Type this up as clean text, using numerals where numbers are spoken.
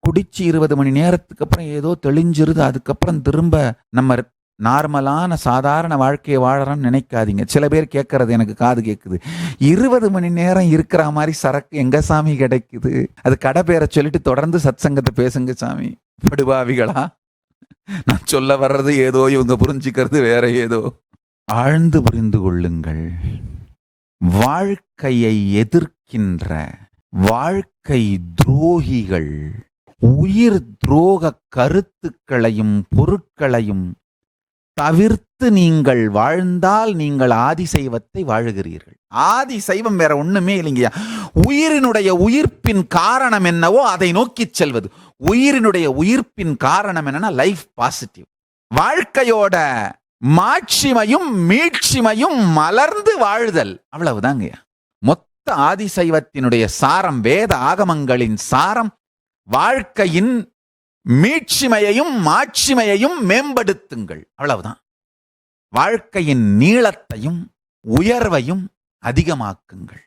குடிச்சு 20 மணி நேரத்துக்கு அப்புறம் ஏதோ தெளிஞ்சிருது, அதுக்கப்புறம் திரும்ப நம்ம நார்மலான சாதாரண வாழ்க்கையை வாழறோம்னு நினைக்காதீங்க. சில பேர் கேட்கறது எனக்கு காது கேட்குது, 20 மணி நேரம் இருக்கிற மாதிரி சரக்கு எங்க சாமி கிடைக்குது? அது கடை பேரை சொல்லிட்டு தொடர்ந்து சத்சங்கத்தை பேசுங்க சாமி. படுபாவிகளா, நான் சொல்ல வர்றது ஏதோ, இவங்க புரிஞ்சுக்கிறது வேற ஏதோ. ஆழ்ந்து புரிந்து கொள்ளுங்கள். வாழ்க்கையை எதிர்க்கின்ற வாழ்க்கை துரோகிகள் உயிர் துரோக கருத்துக்களையும் பொருட்களையும் தவிர்த்து நீங்கள் வாழ்ந்தால் நீங்கள் ஆதிசைவத்தை வாழுகிறீர்கள். ஆதிசைவம் வேற ஒண்ணுமே இல்லைங்கய்யா. உயிரினுடைய உயிர்ப்பின் காரணம் என்னவோ அதை நோக்கி செல்வது. உயிரினுடைய உயிர்ப்பின் காரணம் என்னன்னா லைஃப் பாசிட்டிவ். வாழ்க்கையோட மாட்சிமையும் மீட்சிமையும் மலர்ந்து வாழ்தல், அவ்வளவுதாங்கய்யா. மொத்த ஆதிசைவத்தினுடைய சாரம், வேத ஆகமங்களின் சாரம் வாழ்க்கையின் மீட்சிமையையும் மாட்சிமையையும் மேம்படுத்துங்கள், அவ்வளவுதான். வாழ்க்கையின் நீளத்தையும் உயர்வையும் அதிகமாக்குங்கள்.